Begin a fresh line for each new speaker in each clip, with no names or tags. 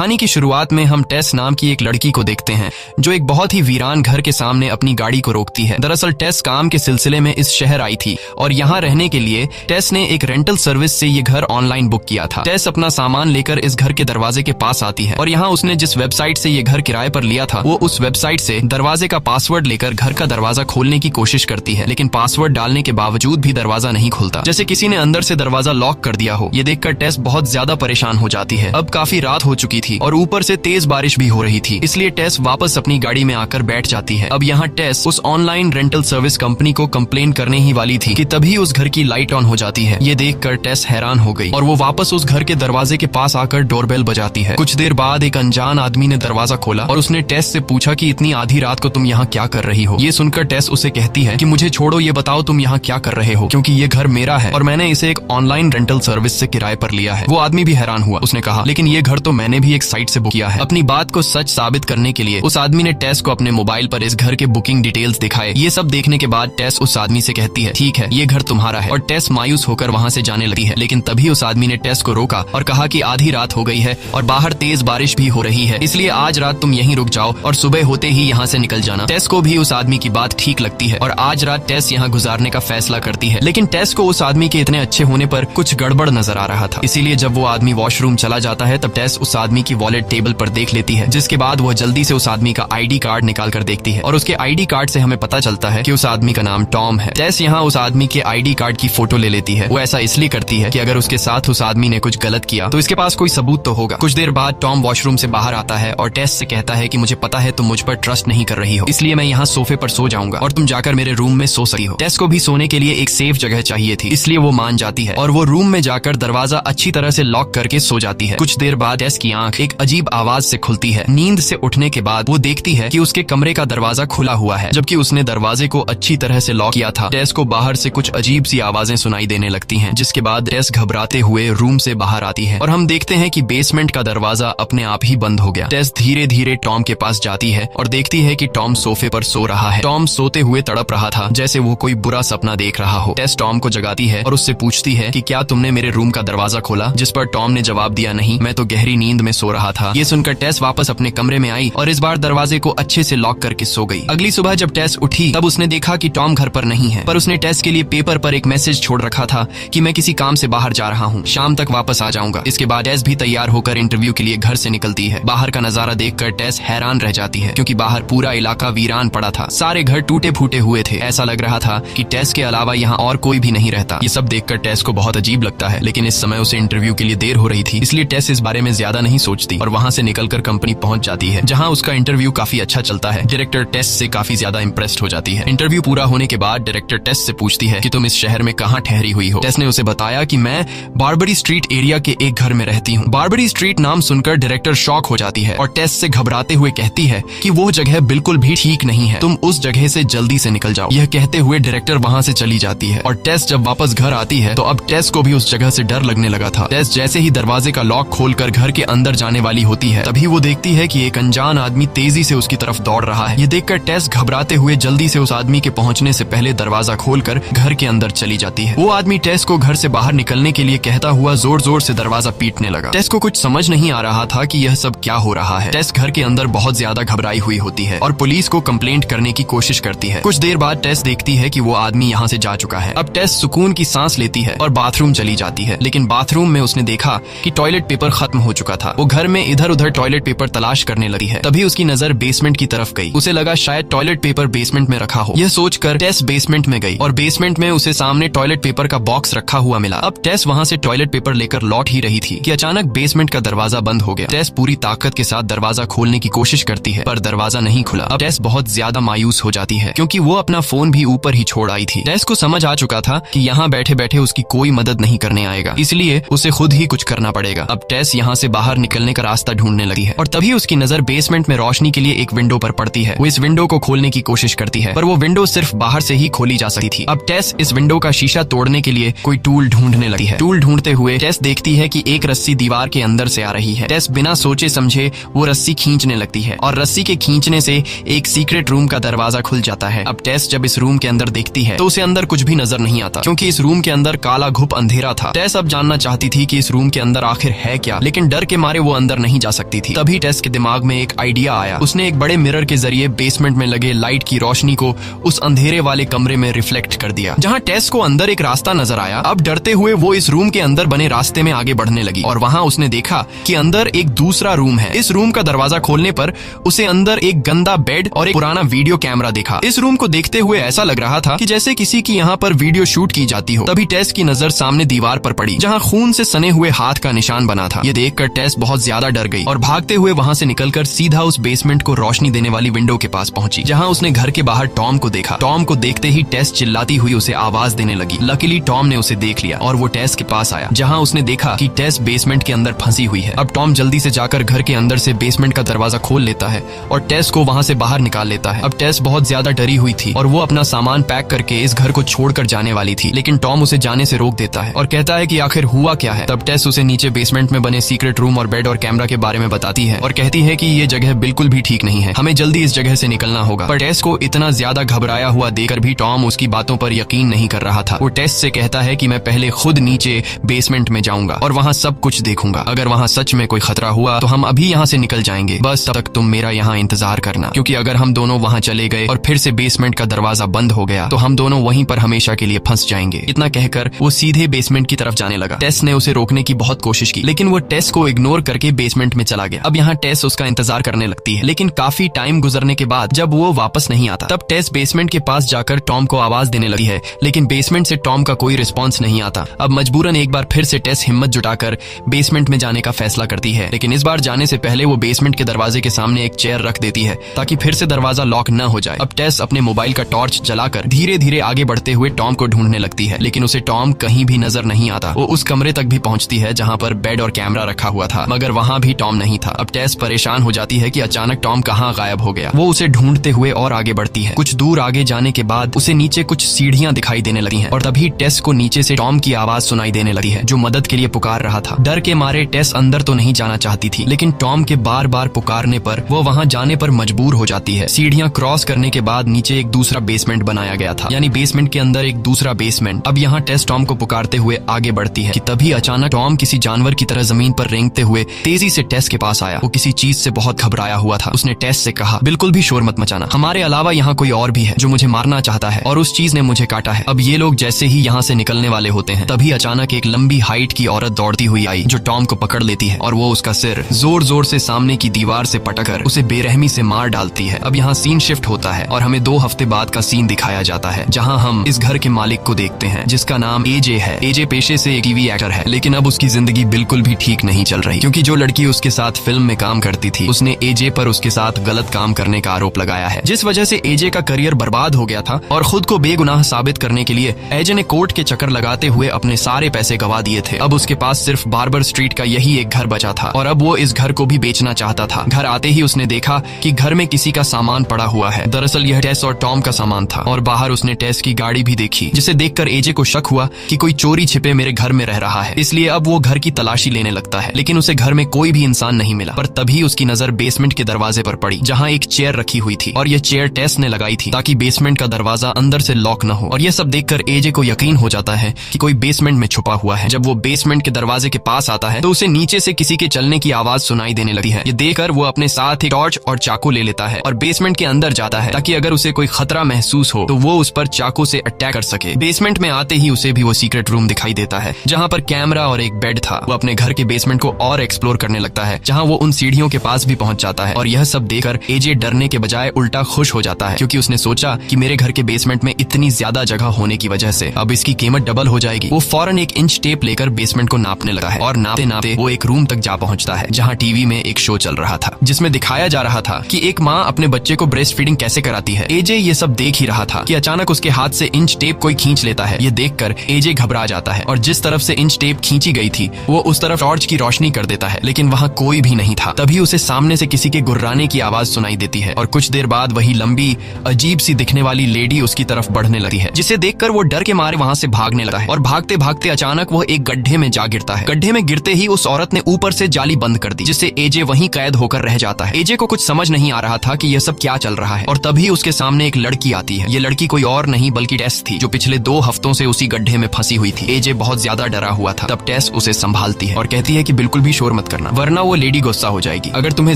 कहानी की शुरुआत में हम टेस नाम की एक लड़की को देखते हैं जो एक बहुत ही वीरान घर के सामने अपनी गाड़ी को रोकती है। दरअसल टेस काम के सिलसिले में इस शहर आई थी और यहाँ रहने के लिए टेस ने एक रेंटल सर्विस से ये घर ऑनलाइन बुक किया था। टेस अपना सामान लेकर इस घर के दरवाजे के पास आती है और यहाँ उसने जिस वेबसाइट से ये घर किराए पर लिया था वो उस वेबसाइट से दरवाजे का पासवर्ड लेकर घर का दरवाजा खोलने की कोशिश करती है, लेकिन पासवर्ड डालने के बावजूद भी दरवाजा नहीं खुलता, जैसे किसी ने अंदर से दरवाजा लॉक कर दिया हो। ये देखकर टेस बहुत ज्यादा परेशान हो जाती है। अब काफी रात हो चुकी थी और ऊपर से तेज बारिश भी हो रही थी, इसलिए टेस वापस अपनी गाड़ी में आकर बैठ जाती है। अब यहाँ टेस उस ऑनलाइन रेंटल सर्विस कंपनी को कंप्लेन करने ही वाली थी कि तभी उस घर की लाइट ऑन हो जाती है। ये देखकर टेस हैरान हो गई और वो वापस उस घर के दरवाजे के पास आकर डोरबेल बजाती है। कुछ देर बाद एक अनजान आदमी ने दरवाजा खोला और उसने टेस से पूछा कि इतनी आधी रात को तुम यहाँ क्या कर रही हो। ये सुनकर टेस उसे कहती है कि मुझे छोड़ो, ये बताओ तुम यहाँ क्या कर रहे हो, क्योंकि ये घर मेरा है और मैंने इसे एक ऑनलाइन रेंटल सर्विस से किराए पर लिया है। वो आदमी भी हैरान हुआ। उसने कहा, लेकिन ये घर तो मैंने भी एक साइट से बुक किया है। अपनी बात को सच साबित करने के लिए उस आदमी ने टेस को अपने मोबाइल पर इस घर के बुकिंग डिटेल्स दिखाए। ये सब देखने के बाद टेस उस आदमी से कहती है, ठीक है, ये घर तुम्हारा है, और टेस मायूस होकर वहाँ से जाने लगी है। लेकिन तभी उस आदमी ने टेस को रोका और कहा कि आधी रात हो गई है और बाहर तेज बारिश भी हो रही है, इसलिए आज रात तुम यहीं रुक जाओ और सुबह होते ही यहाँ से निकल जाना। टेस को भी उस आदमी की बात ठीक लगती है और आज रात टेस यहाँ गुजारने का फैसला करती है। लेकिन टेस को उस आदमी के इतने अच्छे होने पर कुछ गड़बड़ नजर आ रहा था, इसीलिए जब वो आदमी वॉशरूम चला जाता है तब टेस उस आदमी की वॉलेट टेबल पर देख लेती है, जिसके बाद वह जल्दी से उस आदमी का आईडी कार्ड निकाल कर देखती है और उसके आईडी कार्ड से हमें पता चलता है कि उस आदमी का नाम टॉम है। टेस यहाँ उस आदमी के आईडी कार्ड की फोटो ले लेती है। वो ऐसा इसलिए करती है कि अगर उसके साथ उस आदमी ने कुछ गलत किया तो इसके पास कोई सबूत तो होगा। कुछ देर बाद टॉम वॉशरूम से बाहर आता है और टेस से कहता है कि मुझे पता है तुम मुझ पर ट्रस्ट नहीं कर रही हो, इसलिए मैं यहाँ सोफे पर सो जाऊंगा और तुम जाकर मेरे रूम में सो सकती हो। टेस को भी सोने के लिए एक सेफ जगह चाहिए थी, इसलिए वो मान जाती है और वो रूम में जाकर दरवाजा अच्छी तरह से लॉक करके सो जाती है। कुछ देर बाद टेस की आंख एक अजीब आवाज से खुलती है। नींद से उठने के बाद वो देखती है कि उसके कमरे का दरवाजा खुला हुआ है, जबकि उसने दरवाजे को अच्छी तरह से लॉक किया था। टेस को बाहर से कुछ अजीब सी आवाजें सुनाई देने लगती हैं, जिसके बाद टेस घबराते हुए रूम से बाहर आती है और हम देखते हैं कि बेसमेंट का दरवाजा अपने आप ही बंद हो गया। टेस धीरे धीरे टॉम के पास जाती है और देखती है कि टॉम सोफे पर सो रहा है। टॉम सोते हुए तड़प रहा था, जैसे वो कोई बुरा सपना देख रहा हो। टेस टॉम को जगाती है और उससे पूछती है कि क्या तुमने मेरे रूम का दरवाजा खोला, जिस पर टॉम ने जवाब दिया, नहीं, मैं तो गहरी नींद में सो रहा था। ये सुनकर टेस वापस अपने कमरे में आई और इस बार दरवाजे को अच्छे से लॉक करके सो गई। अगली सुबह जब टेस उठी तब उसने देखा कि टॉम घर पर नहीं है, पर उसने टेस के लिए पेपर पर एक मैसेज छोड़ रखा था कि मैं किसी काम से बाहर जा रहा हूँ, शाम तक वापस आ जाऊंगा। इसके बाद टेस भी तैयार होकर इंटरव्यू के लिए घर से निकलती है। बाहर का नजारा देखकर टेस हैरान रह जाती है, क्योंकि बाहर पूरा इलाका वीरान पड़ा था। सारे घर टूटे फूटे हुए थे। ऐसा लग रहा था कि टेस के अलावा यहाँ और कोई भी नहीं रहता। ये सब देखकर टेस को बहुत अजीब लगता है, लेकिन इस समय उसे इंटरव्यू के लिए देर हो रही थी, इसलिए टेस इस बारे में ज्यादा नहीं सोचती और वहाँ से निकलकर कंपनी पहुंच जाती है, जहाँ उसका इंटरव्यू काफी अच्छा चलता है। डायरेक्टर टेस से काफी ज्यादा इंप्रेस्ड हो जाती है। इंटरव्यू पूरा होने के बाद डायरेक्टर टेस से पूछती है कि तुम इस शहर में कहाँ ठहरी हुई हो। टेस ने उसे बताया कि मैं बारबरी स्ट्रीट एरिया के एक घर में रहती हूँ। बारबरी स्ट्रीट नाम सुनकर डायरेक्टर शॉक हो जाती है और टेस से घबराते हुए कहती है कि वो जगह बिल्कुल भी ठीक नहीं है, तुम उस जगह से जल्दी से निकल जाओ। यह कहते हुए डायरेक्टर वहाँ से चली जाती है और टेस जब वापस घर आती है तो अब टेस को भी उस जगह से डर लगने लगा था। टेस जैसे ही दरवाजे का लॉक खोलकर घर के अंदर जाने वाली होती है, तभी वो देखती है कि एक अनजान आदमी तेजी से उसकी तरफ दौड़ रहा है। ये देखकर टेस घबराते हुए जल्दी से उस आदमी के पहुंचने से पहले दरवाजा खोलकर घर के अंदर चली जाती है। वो आदमी टेस को घर से बाहर निकलने के लिए कहता हुआ जोर जोर से दरवाजा पीटने लगा। टेस को कुछ समझ नहीं आ रहा था कि यह सब क्या हो रहा है। टेस घर के अंदर बहुत ज्यादा घबराई हुई होती है और पुलिस को कंप्लेंट करने की कोशिश करती है। कुछ देर बाद टेस देखती है कि वो आदमी यहाँ से जा चुका है। अब टेस सुकून की सांस लेती है और बाथरूम चली जाती है, लेकिन बाथरूम में उसने देखा कि टॉयलेट पेपर खत्म हो चुका था। वो घर में इधर उधर टॉयलेट पेपर तलाश करने लगी है। तभी उसकी नजर बेसमेंट की तरफ गई। उसे लगा शायद टॉयलेट पेपर बेसमेंट में रखा हो। यह सोचकर टेस बेसमेंट में गई और बेसमेंट में उसे सामने टॉयलेट पेपर का बॉक्स रखा हुआ मिला। अब टेस वहाँ से टॉयलेट पेपर लेकर लौट ही रही थी कि अचानक बेसमेंट का दरवाजा बंद हो गया। टेस पूरी ताकत के साथ दरवाजा खोलने की कोशिश करती है, पर दरवाजा नहीं खुला। अब टेस बहुत ज्यादा मायूस हो जाती है, क्योंकि वो अपना फोन भी ऊपर ही छोड़ आई थी। टेस को समझ आ चुका था कि यहाँ बैठे बैठे उसकी कोई मदद नहीं करने आएगा, इसलिए उसे खुद ही कुछ करना पड़ेगा। अब टेस यहाँ से बाहर निकलने का रास्ता ढूंढने लगी है और तभी उसकी नजर बेसमेंट में रोशनी के लिए एक विंडो पर पड़ती है। वो इस विंडो को खोलने की कोशिश करती है, पर वो विंडो सिर्फ बाहर से ही खोली जा सकती थी। अब टेस इस विंडो का शीशा तोड़ने के लिए कोई टूल ढूंढने लगी है। टूल ढूंढते हुए टेस देखती है कि एक रस्सी दीवार के अंदर से आ रही है। टेस बिना सोचे समझे वो रस्सी खींचने लगती है और रस्सी के खींचने से एक सीक्रेट रूम का दरवाजा खुल जाता है। अब टेस जब इस रूम के अंदर देखती है तो उसे अंदर कुछ भी नजर नहीं आता, क्योंकि इस रूम के अंदर काला घुप अंधेरा था। टेस अब जानना चाहती थी कि इस रूम के अंदर आखिर है क्या, लेकिन डर के मारे वो अंदर नहीं जा सकती थी। तभी टेस के दिमाग में एक आइडिया आया। उसने एक बड़े मिरर के जरिए बेसमेंट में लगे लाइट की रोशनी को उस अंधेरे वाले कमरे में रिफ्लेक्ट कर दिया। जहाँ टेस को अंदर एक रास्ता नजर आया, अब डरते हुए वो इस रूम के अंदर बने रास्ते में आगे बढ़ने लगी और वहाँ उसने देखा कि अंदर एक दूसरा रूम है। इस रूम का दरवाजा खोलने पर उसे अंदर एक गंदा बेड और एक पुराना वीडियो कैमरा देखा। इस रूम को देखते हुए ऐसा लग रहा था कि जैसे किसी की यहाँ पर वीडियो शूट की जाती हो। तभी टेस की नजर सामने दीवार पर पड़ी जहाँ खून से सने हुए हाथ का निशान बना था। ये देखकर टेस बहुत ज्यादा डर गई और भागते हुए वहाँ से निकलकर सीधा उस बेसमेंट को रोशनी देने वाली विंडो के पास पहुंची, जहाँ उसने घर के बाहर टॉम को देखा। टॉम को देखते ही टेस चिल्लाती हुई उसे आवाज देने लगी। लकीली टॉम ने उसे देख लिया और वो टेस के पास आया, जहाँ उसने देखा कि टेस बेसमेंट के अंदर फंसी हुई है। अब टॉम जल्दी से जाकर घर के अंदर से बेसमेंट का दरवाजा खोल लेता है और टेस को वहाँ से बाहर निकाल लेता है। अब टेस बहुत ज्यादा डरी हुई थी और वो अपना सामान पैक करके इस घर को छोड़कर जाने वाली थी, लेकिन टॉम उसे जाने से रोक देता है और कहता है कि आखिर हुआ क्या है। तब टेस उसे नीचे बेसमेंट में बने सीक्रेट रूम और बेड और कैमरा के बारे में बताती है और कहती है कि ये जगह बिल्कुल भी ठीक नहीं है, हमें जल्दी इस जगह से निकलना होगा। पर टेस को इतना ज्यादा घबराया हुआ देखकर भी टॉम उसकी बातों पर यकीन नहीं कर रहा था। वो टेस से कहता है कि मैं पहले खुद नीचे बेसमेंट में जाऊंगा और वहाँ सब कुछ देखूंगा। अगर वहाँ सच में कोई खतरा हुआ तो हम अभी यहाँ से निकल जाएंगे, बस तब तक तुम मेरा यहाँ इंतजार करना, क्योंकि अगर हम दोनों वहाँ चले गए और फिर से बेसमेंट का दरवाजा बंद हो गया तो हम दोनों वहीं पर हमेशा के लिए फंस जाएंगे। इतना कहकर वो सीधे बेसमेंट की तरफ जाने लगा। टेस ने उसे रोकने की बहुत कोशिश की, लेकिन वो टेस को इग्नोर करके बेसमेंट में चला गया। अब यहाँ टेस उसका इंतजार करने लगती है, लेकिन काफी टाइम गुजरने के बाद जब वो वापस नहीं आता तब टेस बेसमेंट के पास जाकर टॉम को आवाज देने लगी है, लेकिन बेसमेंट से टॉम का कोई रिस्पॉन्स नहीं आता। अब मजबूरन एक बार फिर से टेस हिम्मत जुटाकर बेसमेंट में जाने का फैसला करती है, लेकिन इस बार जाने से पहले वो बेसमेंट के दरवाजे के सामने एक चेयर रख देती है ताकि फिर से दरवाजा लॉक न हो जाए। अब टेस अपने मोबाइल का टॉर्च जलाकर धीरे धीरे आगे बढ़ते हुए टॉम को ढूंढने लगती है, लेकिन उसे टॉम कहीं भी नजर नहीं आता। वो उस कमरे तक भी पहुंचती है जहाँ पर बेड और कैमरा रखा हुआ था, मगर वहाँ भी टॉम नहीं था। अब टेस परेशान हो जाती है कि अचानक टॉम कहाँ गायब हो गया। वो उसे ढूंढते हुए और आगे बढ़ती है। कुछ दूर आगे जाने के बाद उसे नीचे कुछ सीढ़ियां दिखाई देने लगी हैं और तभी टेस को नीचे से टॉम की आवाज सुनाई देने लगी है, जो मदद के लिए पुकार रहा था। डर के मारे टेस अंदर तो नहीं जाना चाहती थी, लेकिन टॉम के बार बार पुकारने पर वो वहाँ जाने पर मजबूर हो जाती है। सीढ़ियां क्रॉस करने के बाद नीचे एक दूसरा बेसमेंट बनाया गया था, यानी बेसमेंट के अंदर एक दूसरा बेसमेंट। अब यहाँ टेस टॉम को पुकारते हुए आगे बढ़ती है कि तभी अचानक टॉम किसी जानवर की तरह जमीन पर रेंगते हुए तेजी से टेस के पास आया। वो किसी चीज से बहुत घबराया हुआ था। उसने टेस से कहा, बिल्कुल भी शोर मत मचाना, हमारे अलावा यहाँ कोई और भी है जो मुझे मारना चाहता है और उस चीज ने मुझे काटा है। अब ये लोग जैसे ही यहाँ से निकलने वाले होते हैं तभी अचानक एक लंबी हाइट की औरत दौड़ती हुई आई, जो टॉम को पकड़ लेती है और वो उसका सिर जोर जोर से सामने की दीवार से पटकर उसे बेरहमी से मार डालती है। अब यहाँ सीन शिफ्ट होता है और हमें 2 हफ्ते बाद का सीन दिखाया जाता है, जहाँ हम इस घर के मालिक को देखते हैं जिसका नाम एजे है। एजे पेशे से एक टीवी एक्टर है, लेकिन अब उसकी जिंदगी बिल्कुल भी ठीक नहीं चल रही, क्योंकि जो लड़की उसके साथ फिल्म में काम करती थी उसने एजे पर उसके साथ गलत काम करने का आरोप लगाया है, जिस वजह से एजे का करियर बर्बाद हो गया था और खुद को बेगुनाह साबित करने के लिए एजे ने कोर्ट के चक्कर लगाते हुए अपने सारे पैसे गवा दिए थे। अब उसके पास सिर्फ बार्बर स्ट्रीट का यही एक घर बचा था और अब वो इस घर को भी बेचना चाहता था। घर आते ही उसने देखा कि घर में किसी का सामान पड़ा हुआ है। दरअसल यह टेस और टॉम का सामान था और बाहर उसने टेस की गाड़ी भी देखी, जिसे देखकर एजे को शक हुआ कि कोई चोरी छिपे मेरे घर में रह रहा है। इसलिए अब वो घर की तलाशी लेने लगता है, लेकिन उसे घर में कोई भी इंसान नहीं मिला। पर तभी उसकी नजर बेसमेंट के दरवाजे पर पड़ी, जहाँ एक चेयर रखी हुई थी और यह चेयर टेस ने लगाई थी ताकि बेसमेंट का दरवाजा अंदर से लॉक न हो। और यह सब देखकर एजे को यकीन हो जाता है कि कोई बेसमेंट में छुपा हुआ है। जब वो बेसमेंट के दरवाजे के पास आता है तो उसे नीचे से किसी के चलने की आवाज सुनाई देने लगती है। ये देखकर वो अपने साथ एक टॉर्च और चाकू ले लेता है और बेसमेंट के अंदर जाता है ताकि अगर उसे कोई खतरा महसूस हो तो वो उस पर चाकू से अटैक कर सके। बेसमेंट में आते ही उसे भी वो सीक्रेट रूम दिखाई देता है, जहाँ पर कैमरा और एक बेड था। वो अपने घर के बेसमेंट को और एक्सप्लोर करने लगता है, जहाँ वो उन सीढ़ियों के पास भी पहुंच जाता है। और यह सब देखकर एजे डरने के बजाय उल्टा खुश हो जाता है, क्योंकि उसने सोचा कि मेरे घर के बेसमेंट में इतनी ज्यादा जगह होने की वजह से अब इसकी कीमत डबल हो जाएगी। वो फौरन एक इंच टेप लेकर बेसमेंट को नापने लगा है और नापते नापते वो एक रूम तक जा पहुंचता है, जहाँ टीवी में एक शो चल रहा था जिसमें दिखाया जा रहा था कि एक माँ अपने बच्चे को ब्रेस्ट फीडिंग कैसे कराती है। एजे ये सब देख ही रहा था कि अचानक उसके हाथ से इंच टेप कोई खींच लेता है। ये देखकर एजे घबरा जाता है और जिस तरफ से इंच टेप खींची गई थी वो उस तरफ टॉर्च की रोशनी कर देता है, लेकिन वहाँ कोई भी नहीं था। तभी उसे सामने से किसी के गुर्राने की आवाज सुनाई देती है और कुछ देर बाद वही लंबी अजीब सी दिखने वाली लेडी उसकी तरफ बढ़ने लगती है, जिसे देखकर वो डर के मारे वहाँ से भागने लगता है और भागते भागते अचानक वो एक गड्ढे में जा गिरता है। गड्ढे में गिरते ही उस औरत ने ऊपर से जाली बंद कर दी, जिससे एजे वहीं कैद होकर रह जाता है। एजे को कुछ समझ नहीं आ रहा था कि यह सब क्या चल रहा है और तभी उसके सामने एक लड़की आती है। ये लड़की कोई और नहीं बल्कि टेस थी, जो पिछले 2 हफ्तों से उसी गड्ढे में फंसी हुई थी। एजे बहुत ज्यादा डरा हुआ था। तब टेस उसे संभालती है और कहती है कि बिल्कुल भी शोर शोर मत करना, वरना वो लेडी गुस्सा हो जाएगी। अगर तुम्हें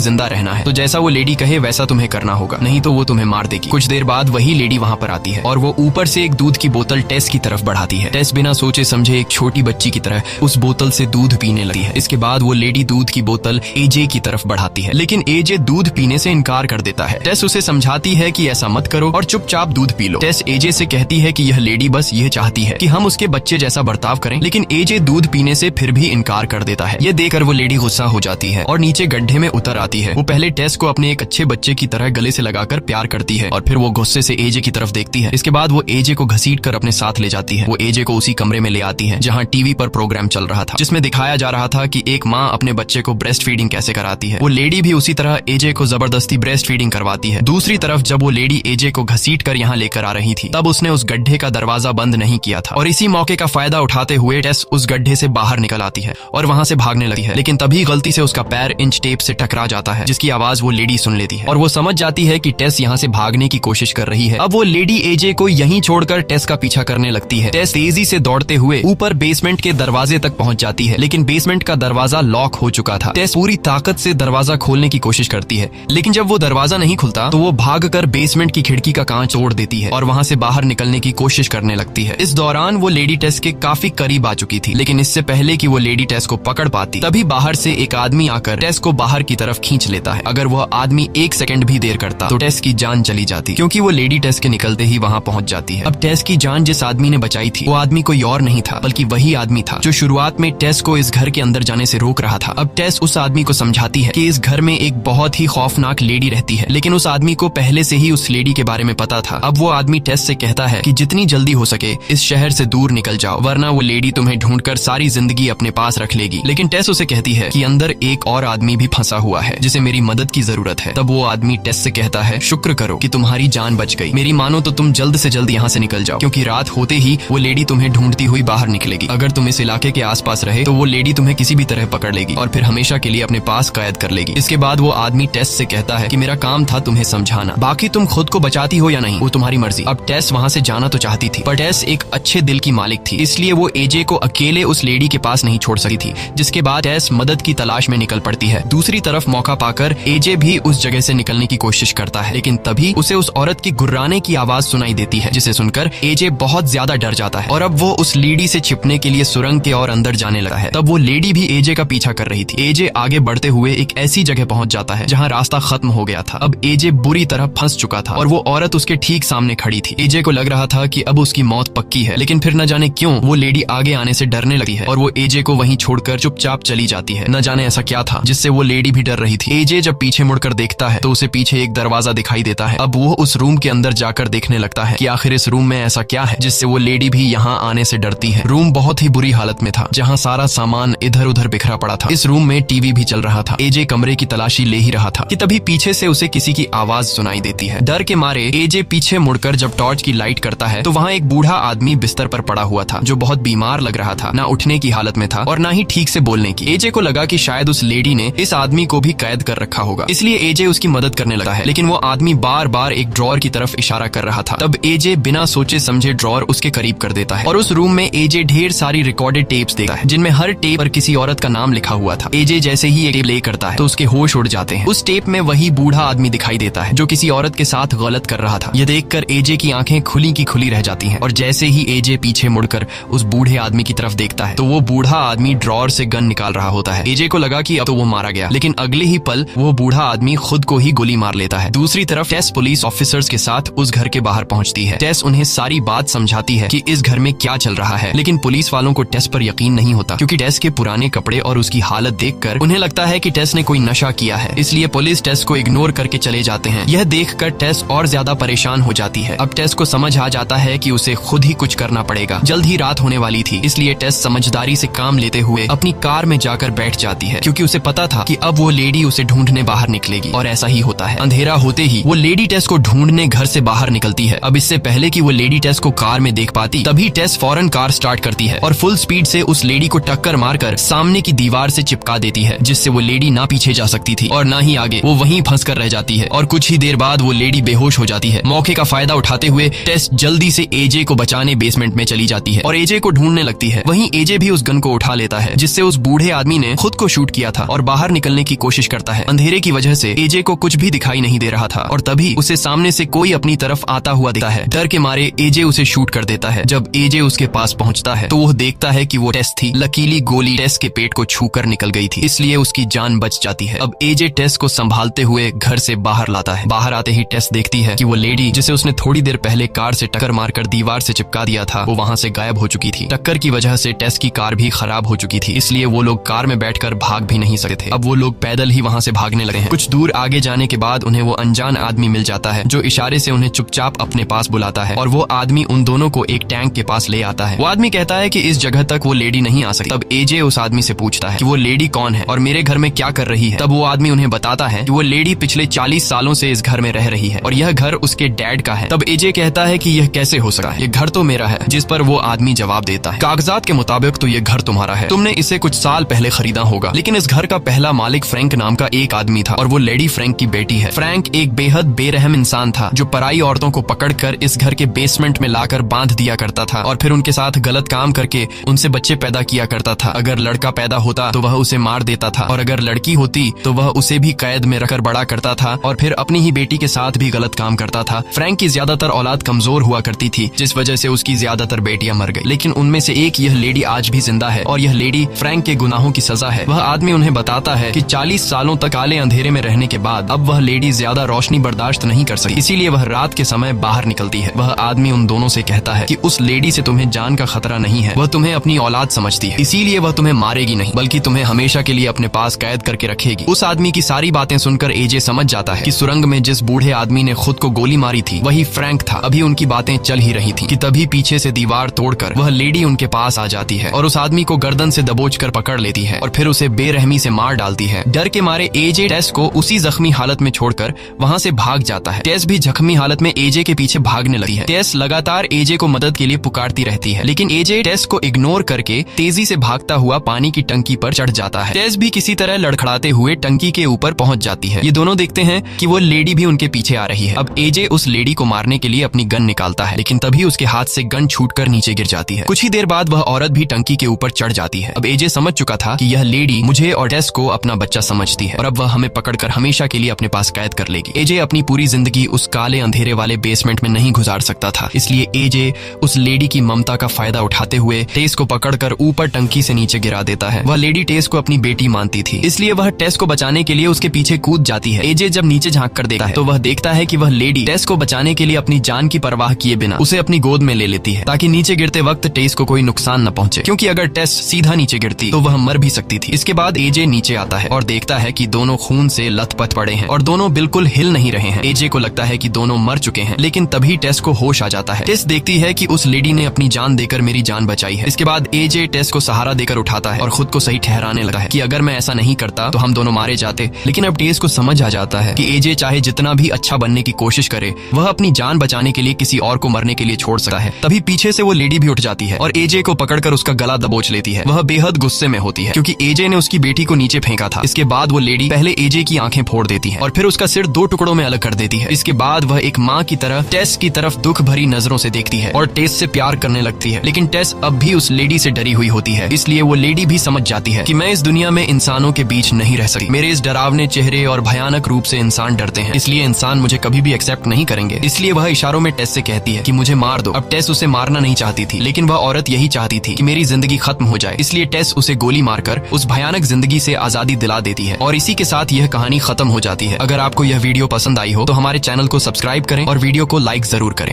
जिंदा रहना है तो जैसा वो लेडी कहे वैसा तुम्हें करना होगा, नहीं तो वो तुम्हें मार देगी। कुछ देर बाद वही लेडी वहाँ पर आती है और वो ऊपर से एक दूध की बोतल टेस की तरफ बढ़ाती है। टेस बिना सोचे समझे एक छोटी बच्ची की तरह उस बोतल से दूध पीने लगती है। इसके बाद वो लेडी दूध की बोतल एजे की तरफ बढ़ाती है, लेकिन एजे दूध पीने से इनकार कर देता है। टेस उसे समझाती है कि ऐसा मत करो और चुपचाप दूध पी लो। टेस एजे से कहती है कि यह लेडी बस यह चाहती है कि हम उसके बच्चे जैसा बर्ताव करें, लेकिन एजे दूध पीने से फिर भी इनकार कर देता है। ये देखकर वो लेडी गुस्सा हो जाती है और नीचे गड्ढे में उतर आती है। वो पहले टेस को अपने एक अच्छे बच्चे की तरह गले से लगाकर प्यार करती है और फिर वो गुस्से से एजे की तरफ देखती है। इसके बाद वो एजे को घसीटकर अपने साथ ले जाती है। वो एजे को उसी कमरे में ले आती है जहाँ टीवी पर प्रोग्राम चल रहा था, जिसमें दिखाया जा रहा था कि एक माँ अपने बच्चे को ब्रेस्ट फीडिंग कैसे कराती है। वो लेडी भी उसी तरह एजे को जबरदस्ती ब्रेस्ट फीडिंग करवाती है। दूसरी तरफ जब वो लेडी एजे को घसीटकर यहाँ लेकर आ रही थी, तब उसने उस गड्ढे का दरवाजा बंद नहीं किया था और इसी मौके का फायदा उठाते हुए टेस उस गड्ढे से बाहर निकल आती है और वहां से भागने लगती है। लेकिन तभी गलती से उसका पैर इंच टेप से टकरा जाता है, जिसकी आवाज वो लेडी सुन लेती है और वो समझ जाती है कि टेस यहाँ से भागने की कोशिश कर रही है। अब वो लेडी एजे को यहीं छोड़कर टेस का पीछा करने लगती है। टेस तेजी से दौड़ते हुए ऊपर बेसमेंट के दरवाजे तक पहुंच जाती है, लेकिन बेसमेंट का दरवाजा लॉक हो चुका था। टेस पूरी ताकत से दरवाजा खोलने की कोशिश करती है, लेकिन जब वो दरवाजा नहीं खुलता तो वो भागकर बेसमेंट की खिड़की का कांच तोड़ देती है और वहां से बाहर निकलने की कोशिश करने लगती है। इस दौरान वो लेडी टेस के काफी करीब आ चुकी थी, लेकिन इससे पहले कि वो लेडी टेस को पकड़ पाती, तभी बाहर से एक आदमी आकर टेस को बाहर की तरफ खींच लेता है। अगर वह आदमी 1 सेकंड भी देर करता तो टेस की जान चली जाती, क्योंकि वो लेडी टेस के निकलते ही वहां पहुंच जाती है। अब टेस की जान जिस आदमी ने बचाई थी, वो आदमी कोई और नहीं था बल्कि वही आदमी था जो शुरुआत में टेस को इस घर के अंदर जाने से रोक रहा था। अब टेस उस आदमी को समझाती है कि इस घर में एक बहुत ही खौफनाक लेडी रहती है, लेकिन उस आदमी को पहले से ही उस लेडी के बारे में पता था। अब वो आदमी टेस से कहता है कि जितनी जल्दी हो सके इस शहर से दूर निकल जाओ, वरना वो लेडी तुम्हें ढूंढकर सारी जिंदगी अपने पास रख लेगी। लेकिन टेस उसे कहती है कि अंदर एक और आदमी भी फंसा हुआ है जिसे मेरी मदद की जरूरत है। तब वो आदमी टेस से कहता है, शुक्र करो कि तुम्हारी जान बच गई, मेरी मानो तो तुम जल्द से जल्द यहाँ से निकल जाओ, क्योंकि रात होते ही वो लेडी तुम्हें ढूंढती हुई बाहर निकलेगी। अगर तुम इस इलाके के आसपास रहे तो वो लेडी तुम्हें किसी भी तरह पकड़ लेगी और फिर हमेशा के लिए अपने पास कैद कर लेगी। इसके बाद वो आदमी टेस से कहता है कि मेरा काम था तुम्हें समझाना, बाकी तुम खुद को बचाती हो या नहीं वो तुम्हारी मर्जी। अब टेस वहाँ से जाना तो चाहती थी, पर टेस एक अच्छे दिल की मालिक थी, इसलिए वो एजे को अकेले उस लेडी के पास नहीं छोड़ सकी थी। जिसके बाद टेस मदद की तलाश में निकल पड़ती है। दूसरी तरफ मौका पाकर एजे भी उस जगह से निकलने की कोशिश करता है, लेकिन तभी उसे उस औरत की गुर्राने की आवाज सुनाई देती है, जिसे सुनकर एजे बहुत ज्यादा डर जाता है और अब वो उस लेडी से छिपने के लिए सुरंग के और अंदर जाने लगा है। तब वो लेडी भी एजे का पीछा कर रही थी। एजे आगे बढ़ते हुए एक ऐसी जगह पहुंच जाता है जहां रास्ता खत्म हो गया था। अब एजे बुरी तरह फंस चुका था और वो औरत उसके ठीक सामने खड़ी थी। एजे को लग रहा था कि अब उसकी मौत पक्की है, लेकिन फिर न जाने क्यों वो लेडी आगे आने से डरने लगी है और वो एजे को वहीं छोड़कर चुपचाप चली जाती है। न जाने ऐसा क्या था जिससे वो लेडी भी डर रही थी। एजे जब पीछे मुड़कर देखता है तो उसे पीछे एक दरवाजा दिखाई देता है। अब वो उस रूम के अंदर जाकर देखने लगता है कि आखिर इस रूम में ऐसा क्या है जिससे वो लेडी भी यहाँ आने से डरती है। रूम बहुत ही बुरी हालत में था, जहाँ सारा सामान इधर उधर बिखरा पड़ा था। इस रूम में टीवी भी चल रहा था। एजे कमरे की तलाशी ले ही रहा था कि तभी पीछे से उसे किसी की आवाज सुनाई देती है। डर के मारे एजे पीछे मुड़कर जब टॉर्च की लाइट करता है तो वहाँ एक बूढ़ा आदमी बिस्तर पर पड़ा हुआ था, जो बहुत बीमार लग रहा था, ना उठने की हालत में था और ना ही ठीक से बोलने की। एजे को लगा कि शायद उस लेडी ने इस आदमी को भी कैद कर रखा होगा, इसलिए एजे उसकी मदद करने लगा है, लेकिन वो आदमी बार बार एक ड्रॉर की तरफ इशारा कर रहा था। तब एजे बिना सोचे समझे ड्रॉर उसके करीब कर देता है और उस रूम में एजे ढेर सारी रिकॉर्डेड टेप्स देखता है, जिनमें हर टेप पर किसी औरत का नाम लिखा हुआ था। एजे जैसे ही ये टेप प्ले करता है तो उसके होश उड़ जाते हैं। उस टेप में वही बूढ़ा आदमी दिखाई देता है जो किसी औरत के साथ गलत कर रहा था। यह देखकर एजे की आंखें खुली की खुली रह जाती हैं और जैसे ही एजे पीछे मुड़कर उस बूढ़े आदमी की तरफ देखता है तो वो बूढ़ा आदमी ड्रॉर से गन निकाल रहा होता है। एजे को लगा कि अब तो वो मारा गया, लेकिन अगले ही पल वो बूढ़ा आदमी खुद को ही गोली मार लेता है। दूसरी तरफ टेस पुलिस ऑफिसर्स के साथ उस घर के बाहर पहुंचती है। टेस उन्हें सारी बात समझाती है कि इस घर में क्या चल रहा है, लेकिन पुलिस वालों को टेस पर यकीन नहीं होता, क्योंकि टेस के पुराने कपड़े और उसकी हालत देखकर उन्हें लगता है कि टेस ने कोई नशा किया है, इसलिए पुलिस टेस को इग्नोर करके चले जाते हैं। यह देखकर टेस और ज्यादा परेशान हो जाती है। अब टेस को समझ आ जाता है कि उसे खुद ही कुछ करना पड़ेगा। जल्द ही रात होने वाली थी, इसलिए टेस समझदारी से काम लेते हुए अपनी कार में जाकर बैठ जाती है, क्योंकि उसे पता था कि अब वो लेडी उसे ढूंढने बाहर निकलेगी। और ऐसा ही होता है। अंधेरा होते ही वो लेडी टेस को ढूंढने घर से बाहर निकलती है। अब इससे पहले कि वो लेडी टेस को कार में देख पाती, तभी टेस फौरन कार स्टार्ट करती है और फुल स्पीड से उस लेडी को टक्कर मारकर सामने की दीवार से चिपका देती है, जिससे वो लेडी ना पीछे जा सकती थी और ना ही आगे। वो वहीं फंस कर रह जाती है और कुछ ही देर बाद वो लेडी बेहोश हो जाती है। मौके का फायदा उठाते हुए टेस जल्दी से एजे को बचाने बेसमेंट में चली जाती है और एजे को ढूंढने लगती है। वहीं एजे भी उस गन को उठा लेता है, जिससे उस बूढ़े आदमी ने खुद को शूट किया था और बाहर निकलने की कोशिश करता है। अंधेरे की वजह से एजे को कुछ भी दिखाई नहीं दे रहा था और तभी उसे सामने से कोई अपनी तरफ आता हुआ दिखता है। डर के मारे एजे उसे शूट कर देता है। जब एजे उसके पास पहुंचता है तो वह देखता है कि वो टेस थी। लकीली गोली टेस के पेट को छूकर निकल गई थी, इसलिए उसकी जान बच जाती है। अब एजे टेस को संभालते हुए घर से बाहर लाता है। बाहर आते ही टेस देखती है कि वो लेडी जिसे उसने थोड़ी देर पहले कार से टक्कर मारकर दीवार से चिपका दिया था, वो वहां से गायब हो चुकी थी। टक्कर की वजह से टेस की कार भी खराब हो चुकी थी, इसलिए वो लोग कार में बैठकर भाग भी नहीं सकते थे। अब वो लोग पैदल ही वहां से भागने लगे हैं। कुछ दूर आगे जाने के बाद उन्हें वो अनजान आदमी मिल जाता है जो इशारे से उन्हें चुपचाप अपने पास बुलाता है और वो आदमी उन दोनों को एक टैंक के पास ले आता है। वो आदमी कहता है कि इस जगह तक वो लेडी नहीं आ सकती। तब एजे उस आदमी से पूछता है कि वो लेडी कौन है और मेरे घर में क्या कर रही है। तब वो आदमी उन्हें बताता है कि वो लेडी पिछले 40 सालों से इस घर में रह रही है और यह घर उसके डैड का है। तब एजे कहता है कि यह कैसे हो सकता है, ये घर तो मेरा है। जिस पर वो आदमी जवाब देता है, कागजात के मुताबिक तो ये घर तुम्हारा है, तुमने इसे कुछ साल पहले खरीदा होगा, लेकिन इस घर का पहला मालिक फ्रैंक नाम का एक आदमी था और वो लेडी फ्रैंक की बेटी है। फ्रैंक एक बेहद बेरहम इंसान था जो पराई औरतों को पकड़कर इस घर के बेसमेंट में लाकर बांध दिया करता था और फिर उनके साथ गलत काम करके उनसे बच्चे पैदा किया करता था। अगर लड़का पैदा होता तो वह उसे मार देता था और अगर लड़की होती तो वह उसे भी कैद में रखकर बड़ा करता था और फिर अपनी ही बेटी के साथ भी गलत काम करता था। फ्रैंक की ज्यादातर औलाद कमजोर हुआ करती थी, जिस वजह से उसकी ज्यादातर बेटियां मर गई, लेकिन उनमें से एक यह लेडी आज भी जिंदा है और यह लेडी फ्रैंक के गुनाहों की सजा है। वह आदमी उन्हें बताता है कि 40 सालों तक काले अंधेरे में रहने के बाद अब वह लेडी ज्यादा रोशनी बर्दाश्त नहीं कर सकती, इसीलिए वह रात के समय बाहर निकलती है। वह आदमी उन दोनों से कहता है कि उस लेडी से तुम्हें जान का खतरा नहीं है, वह तुम्हें अपनी औलाद समझती है, इसीलिए वह तुम्हें मारेगी नहीं बल्कि तुम्हें हमेशा के लिए अपने पास कैद करके रखेगी। उस आदमी की सारी बातें सुनकर एजे समझ जाता है कि सुरंग में जिस बूढ़े आदमी ने खुद को गोली मारी थी वही फ्रैंक था। अभी उनकी बातें चल ही रही थी कि तभी पीछे से दीवार तोड़कर वह लेडी उनके पास आ जाती है और उस आदमी को गर्दन से दबोचकर पकड़ लेती है और फिर उसे बेरहमी से मार डालती है। डर के मारे एजे टेस को उसी जख्मी हालत में छोड़कर वहां से भाग जाता है। टेस भी जख्मी हालत में एजे के पीछे भागने लगती है। टेस लगातार एजे को मदद के लिए पुकारती रहती है, लेकिन एजे टेस को इग्नोर करके तेजी से भागता हुआ पानी की टंकी पर चढ़ जाता है। टेस भी किसी तरह लड़खड़ाते हुए टंकी के ऊपर पहुंच जाती है। ये दोनों देखते हैं कि वो लेडी भी उनके पीछे आ रही है। अब एजे उस लेडी को मारने के लिए अपनी गन निकालता है, लेकिन तभी उसके हाथ से गन छूटकर नीचे गिर जाती है। कुछ ही देर बाद वह औरत भी टंकी के ऊपर चढ़ जाती है। अब एजे समझ चुका था कि यह लेडी मुझे और टेस को अपना बच्चा समझती है और अब वह हमें पकड़कर हमेशा के लिए अपने पास कैद कर लेगी। एजे अपनी पूरी जिंदगी उस काले अंधेरे वाले बेसमेंट में नहीं गुजार सकता था, इसलिए एजे उस लेडी की ममता का फायदा उठाते हुए टेस को पकड़कर ऊपर टंकी से नीचे गिरा देता है। वह लेडी टेस को अपनी बेटी मानती थी, इसलिए वह टेस को बचाने के लिए उसके पीछे कूद जाती है। एजे जब नीचे झांक कर देखता है तो वह देखता है कि वह लेडी टेस को बचाने के लिए अपनी जान की परवाह किए बिना उसे अपनी गोद में ले लेती है ताकि नीचे गिरते वक्त टेस को कोई नुकसान न पहुंचे, क्योंकि अगर टेस सीधा नीचे गिरती तो वह मर भी सकती थी। इसके बाद एजे नीचे आता है और देखता है कि दोनों खून से लथपथ पड़े हैं और दोनों बिल्कुल हिल नहीं रहे हैं। एजे को लगता है कि दोनों मर चुके हैं, लेकिन तभी टेस को होश आ जाता है। टेस देखती है कि उस लेडी ने अपनी जान देकर मेरी जान बचाई है। इसके बाद एजे टेस को सहारा देकर उठाता है और खुद को सही ठहराने लगता है कि अगर मैं ऐसा नहीं करता तो हम दोनों मारे जाते। लेकिन अब टेस को समझ आ जाता है कि एजे चाहे जितना भी अच्छा बनने की कोशिश करे, वह अपनी जान बचाने के लिए किसी और को मरने के लिए छोड़ सकता है। तभी पीछे से वो लेडी भी उठ जाती है और एजे को पकड़कर उसका गला दबोच लेती है। वह बेहद गुस्से में होती है क्योंकि एजे ने उसकी बेटी को नीचे फेंका था। इसके बाद वो लेडी पहले एजे की आंखें फोड़ देती है और फिर उसका सिर 2 टुकड़ों में अलग कर देती है। इसके बाद वह एक माँ की तरह टेस की तरफ दुख भरी नजरों से देखती है और टेस से प्यार करने लगती है। लेकिन टेस अब भी उस लेडी से डरी हुई होती है, इसलिए वो लेडी भी समझ जाती है कि मैं इस दुनिया में इंसानों के बीच नहीं रह सकती। मेरे इस डरावने चेहरे और भयानक रूप से इंसान डरते हैं, इसलिए इंसान मुझे कभी भी एक्सेप्ट नहीं करेंगे। इसलिए वह इशारों में टेस से कहती है कि मुझे मार दो। अब टेस उसे मारना नहीं चाहती थी, लेकिन वह औरत यही चाहती थी कि मेरी जिंदगी खत्म हो जाए, इसलिए टेस उसे गोली मारकर उस भयानक जिंदगी से आजादी दिला देती है और इसी के साथ यह कहानी खत्म हो जाती है। अगर आपको यह वीडियो पसंद आई हो तो हमारे चैनल को सब्सक्राइब करें और वीडियो को लाइक जरूर करें।